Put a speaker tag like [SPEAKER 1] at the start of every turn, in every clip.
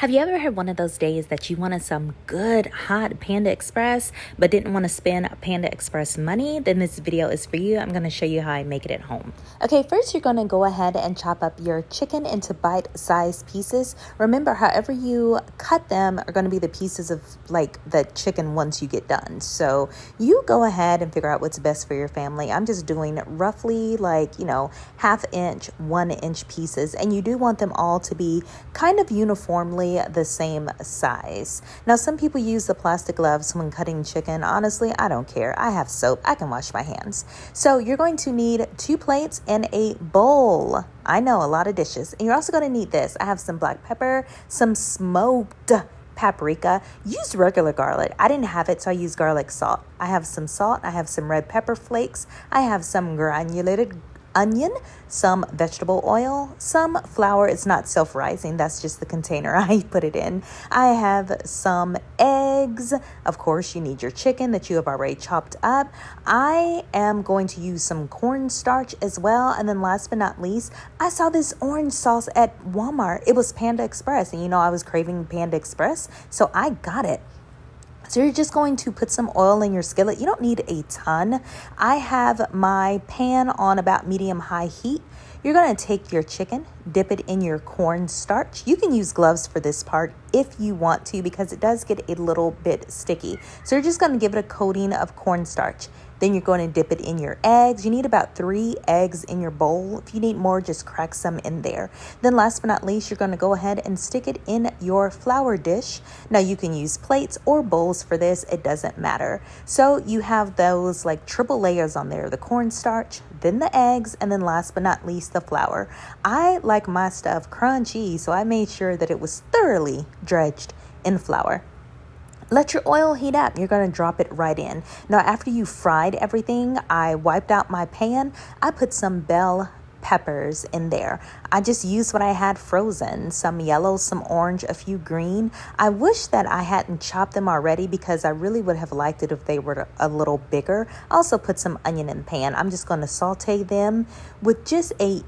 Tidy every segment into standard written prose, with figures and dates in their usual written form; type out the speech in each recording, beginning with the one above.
[SPEAKER 1] Have you ever had one of those days that you wanted some good hot Panda Express but didn't want to spend Panda Express money? Then this video is for you. I'm going to show you how I make it at home. Okay, first you're going to go ahead and chop up your chicken into bite-sized pieces. Remember, however you cut them are going to be the pieces of like the chicken once you get done. So you go ahead and figure out what's best for your family. I'm just doing roughly like, ½ inch, 1 inch pieces. And you do want them all to be kind of uniformly the same size. Now, some people use the plastic gloves when cutting chicken. Honestly, I don't care. I have soap. I can wash my hands. So you're going to need 2 plates and a bowl. I know, a lot of dishes. And you're also going to need this. I have some black pepper, some smoked paprika. Use regular garlic. I didn't have it, so I used garlic salt. I have some salt. I have some red pepper flakes. I have some granulated onion, some vegetable oil, some flour. It's not self-rising. That's just the container I put it in. I have some eggs. Of course, you need your chicken that you have already chopped up. I am going to use some cornstarch as well. And then last but not least, I saw this orange sauce at Walmart. It was Panda Express. And I was craving Panda Express, so I got it. So you're just going to put some oil in your skillet. You don't need a ton. I have my pan on about medium-high heat. You're going to take your chicken, dip it in your cornstarch. You can use gloves for this part if you want to because it does get a little bit sticky. So you're just going to give it a coating of cornstarch. Then you're going to dip it in your eggs. You need about 3 eggs in your bowl. If you need more, just crack some in there. Then last but not least, you're going to go ahead and stick it in your flour dish. Now you can use plates or bowls for this. It doesn't matter. So you have those like triple layers on there, the cornstarch, then the eggs, and then last but not least, the flour. I like my stuff crunchy, so I made sure that it was thoroughly dredged in flour. Let your oil heat up. You're going to drop it right in. Now, after you fried everything, I wiped out my pan. I put some bell peppers in there. I just used what I had frozen, some yellow, some orange, a few green. I wish that I hadn't chopped them already because I really would have liked it if they were a little bigger. I also put some onion in the pan. I'm just going to saute them with just a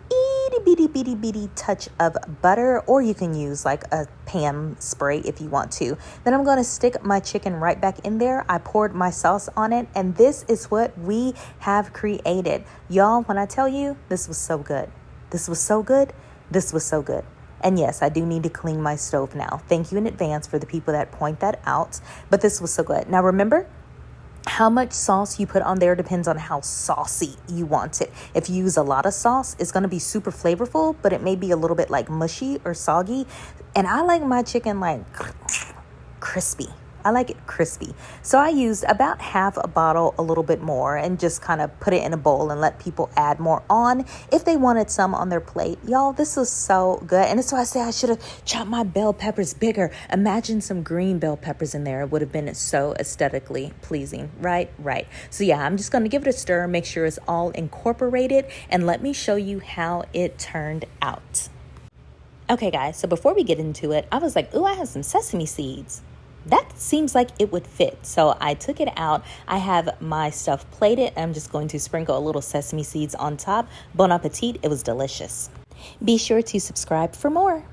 [SPEAKER 1] bitty touch of butter, or you can use like a pan spray if you want to. Then I'm going to stick my chicken right back in there. I poured my sauce on it, and this is what we have created. Y'all, when I tell you, this was so good. This was so good. This was so good. And yes, I do need to clean my stove now. Thank you in advance for the people that point that out. But this was so good. Now remember, how much sauce you put on there depends on how saucy you want it. If you use a lot of sauce, it's going to be super flavorful, but it may be a little bit like mushy or soggy. And I like my chicken like crispy. I like it crispy. So I used about half a bottle, a little bit more, and just kind of put it in a bowl and let people add more on if they wanted some on their plate. Y'all, this was so good. And that's why I say I should have chopped my bell peppers bigger. Imagine some green bell peppers in there. It would have been so aesthetically pleasing, right? Right. So yeah, I'm just going to give it a stir, make sure it's all incorporated, and let me show you how it turned out. Okay, guys, so before we get into it, I was like, ooh, I have some sesame seeds. That seems like it would fit. So I took it out. I have my stuff plated. I'm just going to sprinkle a little sesame seeds on top. Bon appetit. It was delicious. Be sure to subscribe for more.